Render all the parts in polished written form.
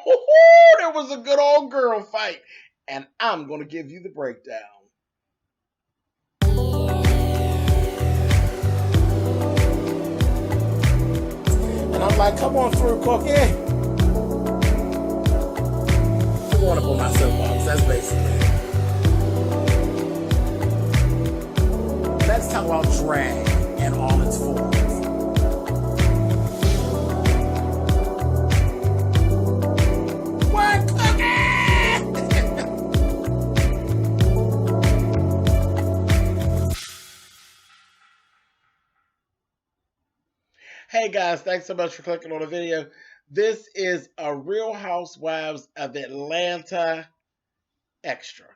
there was a good old girl fight. And I'm going to give you the breakdown. And I'm like, come on through, Cookie. I'm going up on my soapbox. That's basically it. Let's talk about drag and all its forms. What, Hey guys, thanks so much for clicking on the video. This is a Real Housewives of Atlanta extra.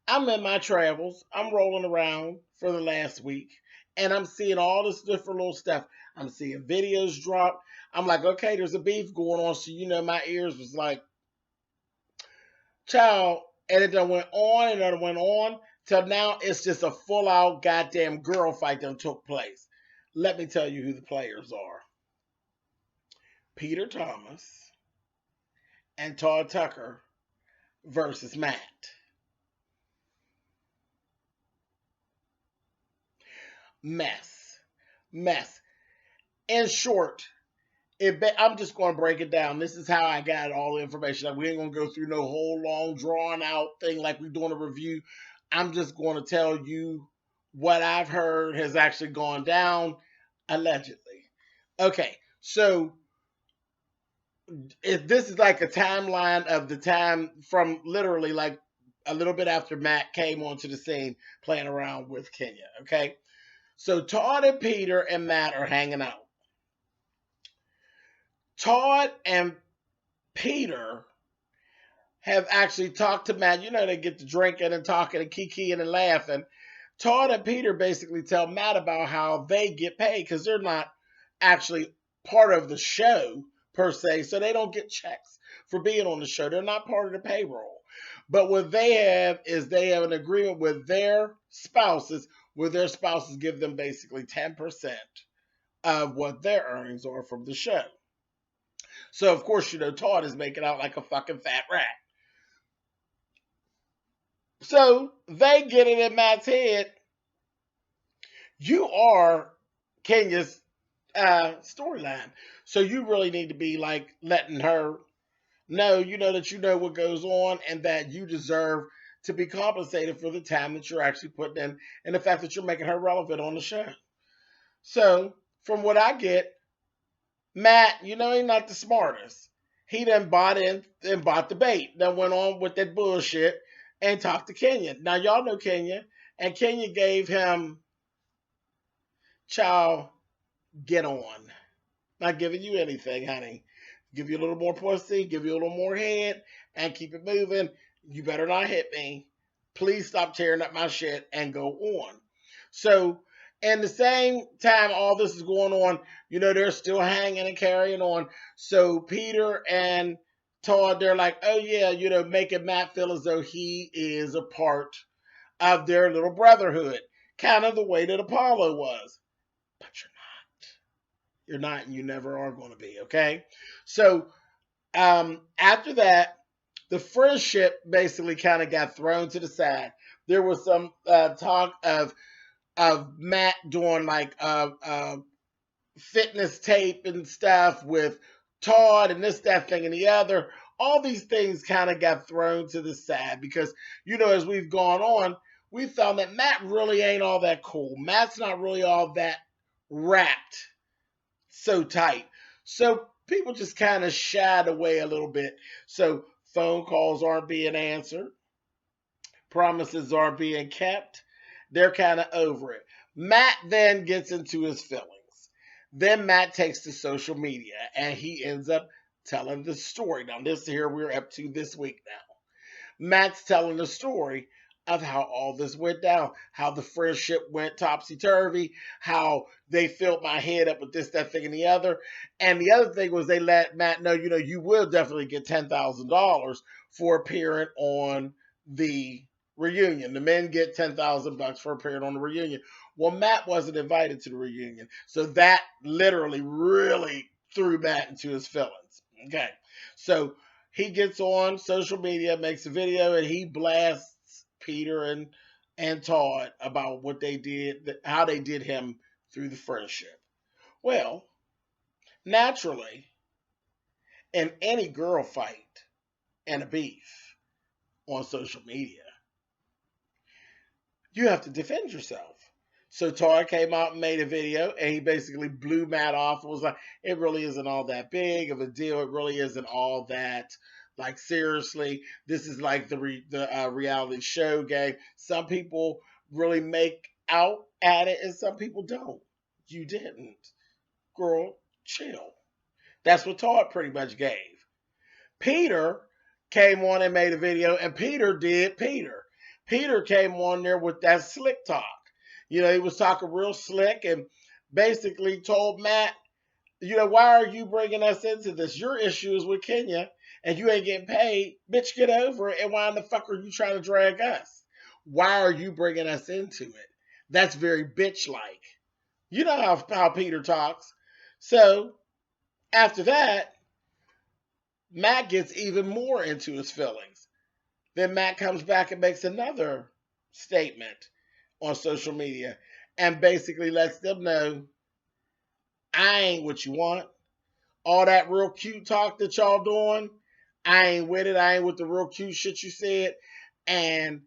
I'm in my travels. I'm rolling around for the last week and I'm seeing all this different little stuff. I'm seeing videos drop. I'm like, okay, there's a beef going on. So, my ears was like, child. And it done went on and it went on till now it's just a full out goddamn girl fight that took place. Let me tell you who the players are. Peter Thomas and Todd Tucker versus Matt. Mess. In short, I'm just going to break it down. This is how I got all the information. We ain't going to go through no whole long drawn out thing like we're doing a review. I'm just going to tell you what I've heard has actually gone down, allegedly. Okay, so if this is like a timeline of the time from literally like a little bit after Matt came onto the scene playing around with Kenya, okay? So Todd and Peter and Matt are hanging out. Todd and Peter have actually talked to Matt. They get to drinking and talking and kikiing and laughing. Todd and Peter basically tell Matt about how they get paid because they're not actually part of the show per se, so they don't get checks for being on the show. They're not part of the payroll. But what they have is they have an agreement with their spouses where their spouses give them basically 10% of what their earnings are from the show. So, of course, Todd is making out like a fucking fat rat. So, they get it in Matt's head. You are Kenya's storyline. So, you really need to be like letting her know, that you know what goes on and that you deserve to be compensated for the time that you're actually putting in and the fact that you're making her relevant on the show. So, from what I get, Matt, he's not the smartest. He done bought in and bought the bait. Then went on with that bullshit and talked to Kenya. Now, y'all know Kenya. And Kenya gave him, child, get on. Not giving you anything, honey. Give you a little more pussy, give you a little more head, and keep it moving. You better not hit me. Please stop tearing up my shit and go on. So, and the same time all this is going on, they're still hanging and carrying on. So Peter and Todd, they're like, oh yeah, making Matt feel as though he is a part of their little brotherhood. Kind of the way that Apollo was. But you're not. You're not and you never are going to be, okay? So after that, the friendship basically kind of got thrown to the side. There was some talk of Matt doing like fitness tape and stuff with Todd and this, that, thing, and the other. All these things kind of got thrown to the side because, as we've gone on, we found that Matt really ain't all that cool. Matt's not really all that wrapped so tight. So people just kind of shied away a little bit. So phone calls aren't being answered. Promises aren't being kept. They're kind of over it. Matt then gets into his feelings. Then Matt takes to social media and he ends up telling the story. Now, this here we're up to this week now. Matt's telling the story of how all this went down, how the friendship went topsy-turvy, how they filled my head up with this, that, thing, and the other. And the other thing was they let Matt know, you will definitely get $10,000 for appearing on the reunion. The men get $10,000 for appearing on the reunion. Well, Matt wasn't invited to the reunion. So that literally really threw Matt into his feelings. Okay. So he gets on social media, makes a video, and he blasts Peter and Todd about what they did, how they did him through the friendship. Well, naturally, in any girl fight and a beef on social media, you have to defend yourself. So Todd came out and made a video, and he basically blew Matt off and was like, "It really isn't all that big of a deal. It really isn't all that. Like seriously, this is like the reality show game. Some people really make out at it, and some people don't. You didn't, girl. Chill." That's what Todd pretty much gave. Peter came on and made a video, and Peter did Peter. Peter came on there with that slick talk. You know, he was talking real slick and basically told Matt, you know, why are you bringing us into this? Your issue is with Kenya and you ain't getting paid. Bitch, get over it. And why in the fuck are you trying to drag us? Why are you bringing us into it? That's very bitch like. You know how Peter talks. So after that, Matt gets even more into his feelings. Then Matt comes back and makes another statement on social media and basically lets them know, I ain't what you want. All that real cute talk that y'all doing, I ain't with it. I ain't with the real cute shit you said. And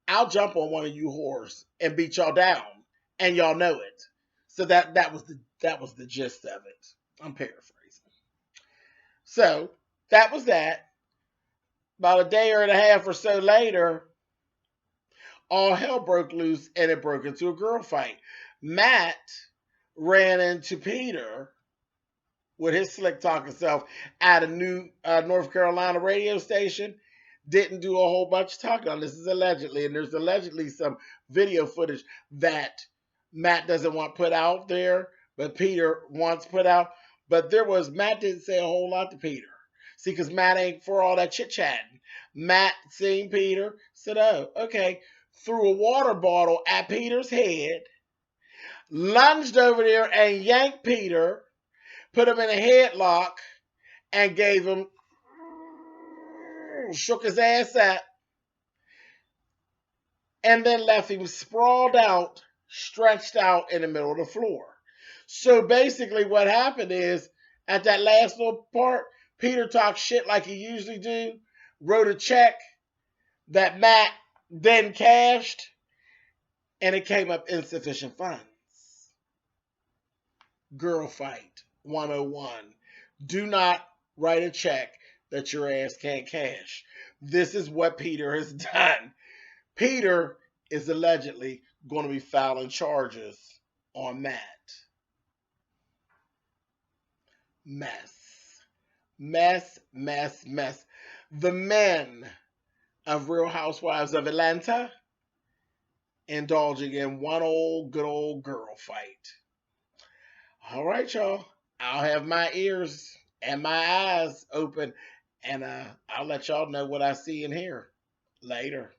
I'll jump on one of you whores and beat y'all down. And y'all know it. So that was the gist of it. I'm paraphrasing. So that was that. About a day or and a half or so later, all hell broke loose and it broke into a girl fight. Matt ran into Peter with his slick talking self at a new North Carolina radio station. Didn't do a whole bunch of talking on this. Is allegedly, and there's allegedly some video footage that Matt doesn't want put out there, but Peter wants put out. But Matt didn't say a whole lot to Peter. See, because Matt ain't for all that chit chatting. Matt seen Peter, said, "Oh, okay." Threw a water bottle at Peter's head, lunged over there and yanked Peter, put him in a headlock, and gave him, shook his ass out, and then left him sprawled out, stretched out in the middle of the floor. So basically what happened is, at that last little part, Peter talked shit like he usually do, wrote a check that Matt then cashed, and it came up insufficient funds. Girl fight 101. Do not write a check that your ass can't cash. This is what Peter has done. Peter is allegedly going to be filing charges on Matt. Mess. Mess, mess, mess. The men of Real Housewives of Atlanta indulging in one good old girl fight. All right, y'all. I'll have my ears and my eyes open, and I'll let y'all know what I see and hear later.